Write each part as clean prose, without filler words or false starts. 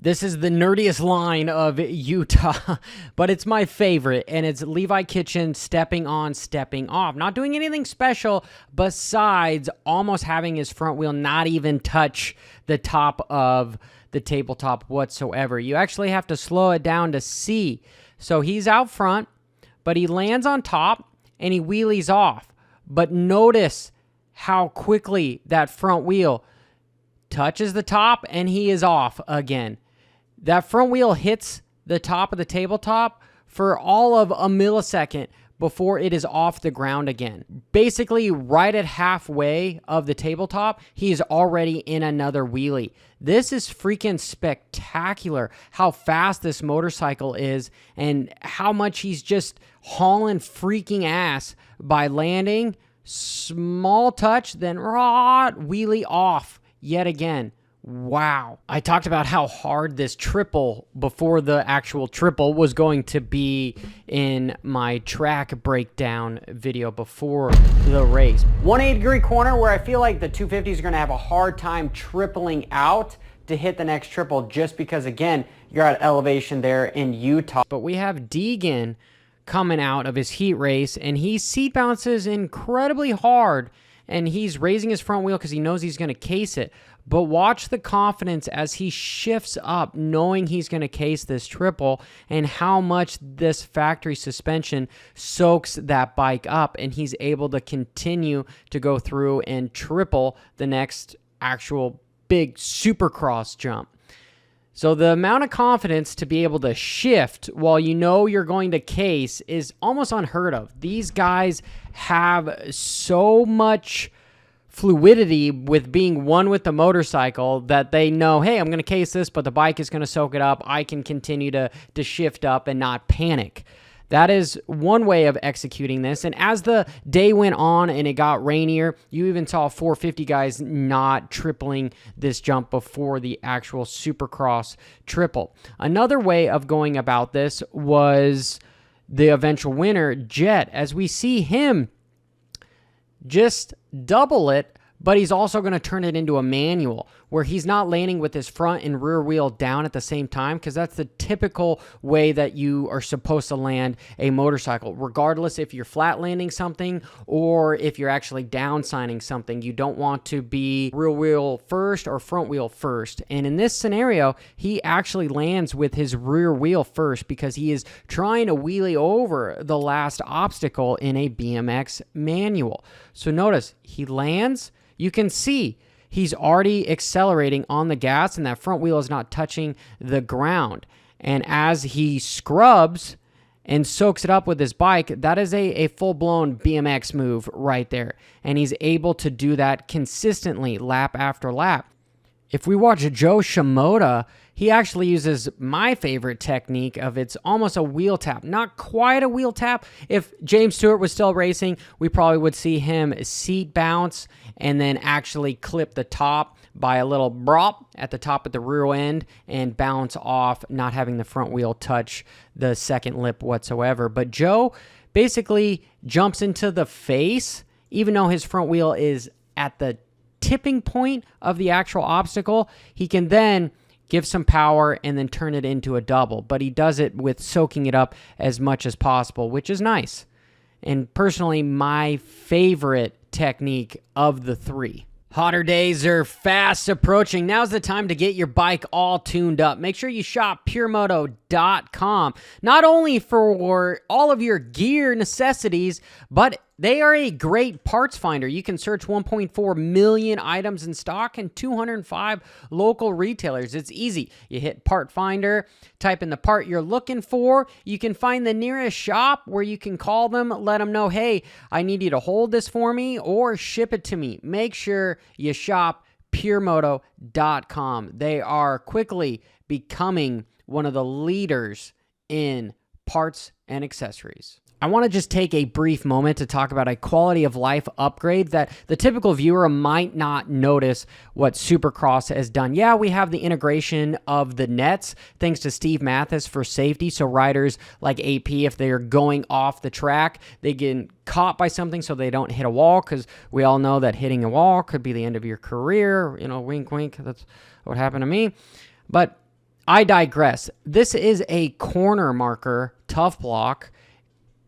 This is the nerdiest line of Utah, but it's my favorite, and it's Levi Kitchen stepping on, stepping off. Not doing anything special besides almost having his front wheel not even touch the top of the tabletop whatsoever. You actually have to slow it down to see. So he's out front, but he lands on top, and he wheelies off. But notice how quickly that front wheel touches the top, and he is off again. That front wheel hits the top of the tabletop for all of a millisecond before it is off the ground again. Basically, right at halfway of the tabletop, he is already in another wheelie. This is freaking spectacular, how fast this motorcycle is and how much he's just hauling freaking ass by landing, small touch, then raw wheelie off yet again. Wow. I talked about how hard this triple before the actual triple was going to be in my track breakdown video before the race. 180-degree corner where I feel like the 250s are going to have a hard time tripling out to hit the next triple just because, again, you're at elevation there in Utah. But we have Deegan coming out of his heat race, and he seat bounces incredibly hard, and he's raising his front wheel because he knows he's going to case it. But watch the confidence as he shifts up, knowing he's going to case this triple, and how much this factory suspension soaks that bike up, and he's able to continue to go through and triple the next actual big supercross jump. So the amount of confidence to be able to shift while you know you're going to case is almost unheard of. These guys have so much fluidity with being one with the motorcycle that they know, hey, I'm going to case this, but the bike is going to soak it up. I can continue to shift up and not panic. That is one way of executing this. And as the day went on and it got rainier, you even saw 450 guys not tripling this jump before the actual Supercross triple. Another way of going about this was the eventual winner, Jet, as we see him just double it, but he's also going to turn it into a manual where he's not landing with his front and rear wheel down at the same time, because that's the typical way that you are supposed to land a motorcycle, regardless if you're flat landing something or if you're actually down signing something. You don't want to be rear wheel first or front wheel first. And in this scenario, he actually lands with his rear wheel first because he is trying to wheelie over the last obstacle in a BMX manual. So notice he lands. You can see he's already accelerating on the gas, and that front wheel is not touching the ground. And as he scrubs and soaks it up with his bike, that is a full-blown BMX move right there. And he's able to do that consistently, lap after lap. If we watch Joe Shimoda, he actually uses my favorite technique of it's almost a wheel tap. Not quite a wheel tap. If James Stewart was still racing, we probably would see him seat bounce and then actually clip the top by a little brop at the top of the rear end and bounce off, not having the front wheel touch the second lip whatsoever. But Joe basically jumps into the face, even though his front wheel is at the tipping point of the actual obstacle. He can then give some power and then turn it into a double, but he does it with soaking it up as much as possible, which is nice. And personally, my favorite technique of the three. Hotter days are fast approaching. Now's the time to get your bike all tuned up. Make sure you shop puremoto.com, not only for all of your gear necessities, but they are a great parts finder. You can search 1.4 million items in stock and 205 local retailers. It's easy. You hit part finder, type in the part you're looking for. You can find the nearest shop where you can call them, let them know, hey, I need you to hold this for me or ship it to me. Make sure you shop puremoto.com. They are quickly becoming one of the leaders in parts and accessories. I want to just take a brief moment to talk about a quality of life upgrade that the typical viewer might not notice what Supercross has done. Yeah, we have the integration of the nets, thanks to Steve Mathis for safety. So riders like AP, if they're going off the track, they get caught by something so they don't hit a wall, because we all know that hitting a wall could be the end of your career. You know, wink, wink, that's what happened to me. But I digress. This is a corner marker, tough block,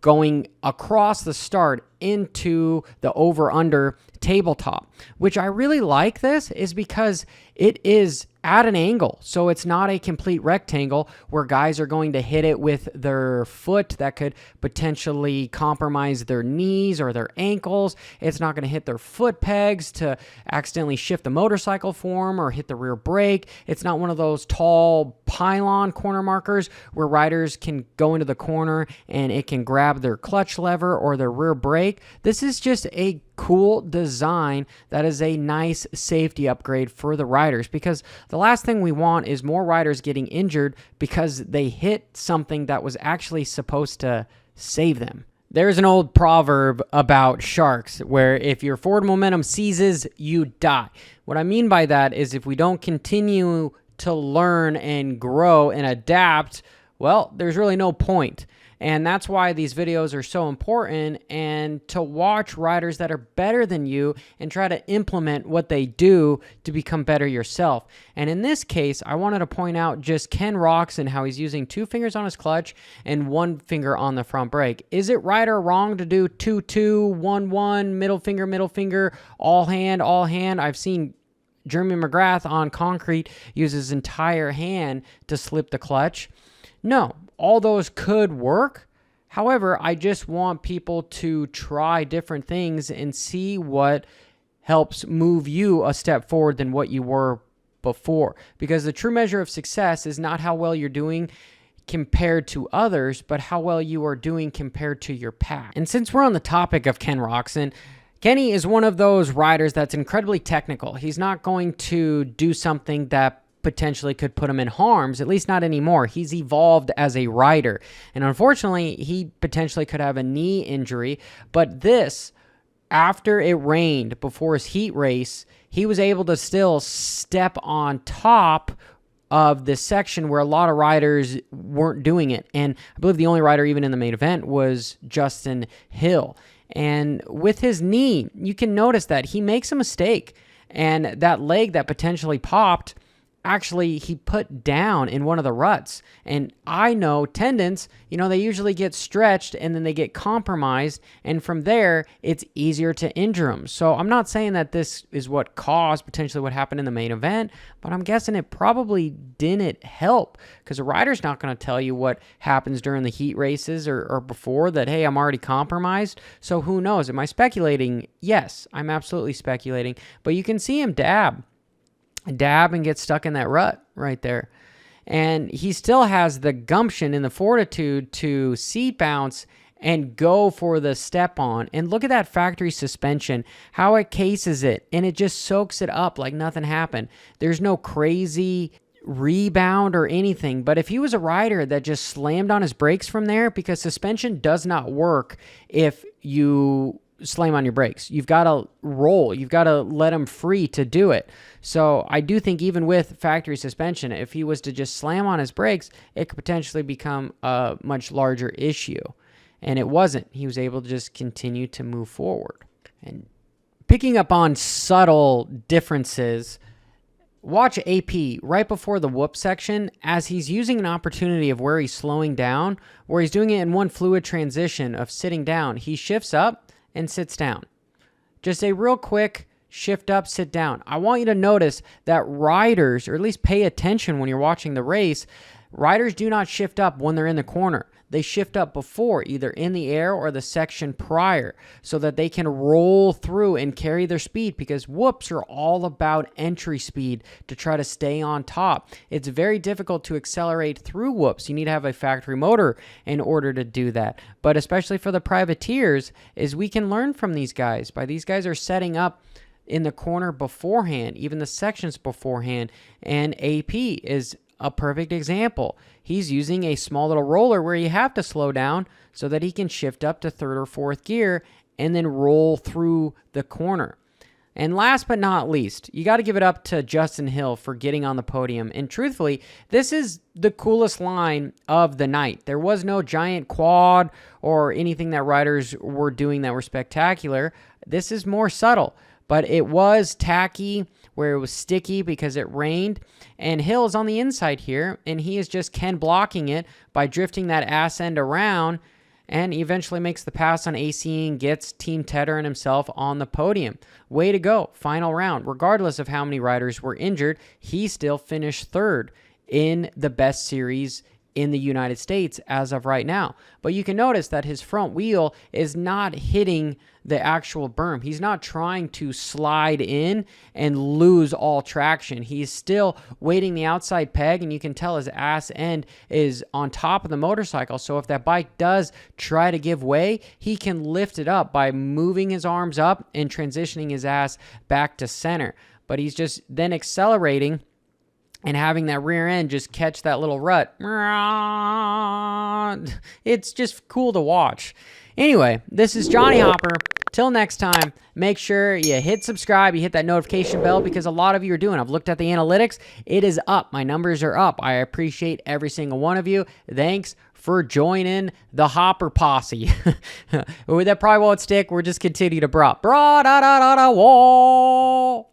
going across the start into the over-under tabletop, which I really like. This is because it is at an angle, so it's not a complete rectangle where guys are going to hit it with their foot that could potentially compromise their knees or their ankles. It's not going to hit their foot pegs to accidentally shift the motorcycle form or hit the rear brake. It's not one of those tall pylon corner markers where riders can go into the corner and it can grab their clutch lever or their rear brake. This is just a cool design that is a nice safety upgrade for the riders, because the last thing we want is more riders getting injured because they hit something that was actually supposed to save them. There's an old proverb about sharks where if your forward momentum seizes, you die. What I mean by that is if we don't continue to learn and grow and adapt, well, there's really no point. And that's why these videos are so important, and to watch riders that are better than you and try to implement what they do to become better yourself. And in this case, I wanted to point out just Ken Roczen, how he's using 2 fingers on his clutch and 1 finger on the front brake. Is it right or wrong to do 2-2, 1-1, middle finger, all hand? I've seen Jeremy McGrath on concrete use his entire hand to slip the clutch. No, all those could work. However, I just want people to try different things and see what helps move you a step forward than what you were before. Because the true measure of success is not how well you're doing compared to others, but how well you are doing compared to your past. And since we're on the topic of Ken Roczen, Kenny is one of those riders that's incredibly technical. He's not going to do something that potentially could put him in harms, at least not anymore. He's evolved as a rider. And unfortunately, he potentially could have a knee injury. But this, after it rained before his heat race, he was able to still step on top of this section where a lot of riders weren't doing it. And I believe the only rider even in the main event was Justin Hill. And with his knee, you can notice that he makes a mistake. And that leg that potentially popped, actually he put down in one of the ruts. And I know tendons, they usually get stretched and then they get compromised, and from there it's easier to injure them. So I'm not saying that this is what caused potentially what happened in the main event, but I'm guessing it probably didn't help, because a rider's not going to tell you what happens during the heat races or before that, hey, I'm already compromised. So who knows? Am I speculating? Yes, I'm absolutely speculating. But you can see him dab and get stuck in that rut right there. And he still has the gumption and the fortitude to seat bounce and go for the step on. And look at that factory suspension, how it cases it, and it just soaks it up like nothing happened. There's no crazy rebound or anything. But if he was a rider that just slammed on his brakes from there, because suspension does not work if you slam on your brakes. You've got to roll. You've got to let them free to do it. So I do think even with factory suspension, if he was to just slam on his brakes, it could potentially become a much larger issue. And it wasn't. He was able to just continue to move forward. And picking up on subtle differences, watch AP right before the whoop section as he's using an opportunity of where he's slowing down, where he's doing it in one fluid transition of sitting down. He shifts up and sits down. Just a real quick shift up, sit down. I want you to notice that riders, or at least pay attention when you're watching the race, riders do not shift up when they're in the corner. They shift up before, either in the air or the section prior, so that they can roll through and carry their speed, because whoops are all about entry speed to try to stay on top. It's very difficult to accelerate through whoops. You need to have a factory motor in order to do that. But especially for the privateers, is we can learn from these guys. These guys are setting up in the corner beforehand, even the sections beforehand, and AP is a perfect example. He's using a small little roller where you have to slow down so that he can shift up to third or fourth gear and then roll through the corner. And last but not least, you got to give it up to Justin Hill for getting on the podium. And truthfully, this is the coolest line of the night. There was no giant quad or anything that riders were doing that were spectacular. This is more subtle, but it was tacky where it was sticky because it rained. And Hill is on the inside here, and he is just Ken blocking it by drifting that ass end around, and eventually makes the pass on AC and gets Team Tedder and himself on the podium. Way to go. Final round. Regardless of how many riders were injured, he still finished third in the best series in the United States as of right now. But you can notice that his front wheel is not hitting the actual berm. He's not trying to slide in and lose all traction. He's still weighting the outside peg, and you can tell his ass end is on top of the motorcycle. So if that bike does try to give way, he can lift it up by moving his arms up and transitioning his ass back to center. But he's just then accelerating and having that rear end just catch that little rut. It's just cool to watch. Anyway, this is Johnny Hopper. Till next time, make sure you hit subscribe, you hit that notification bell, because a lot of you are doing. I've looked at the analytics. It is up. My numbers are up. I appreciate every single one of you. Thanks for joining the Hopper posse. That probably won't stick. We'll just continue to bra da da da da whoa.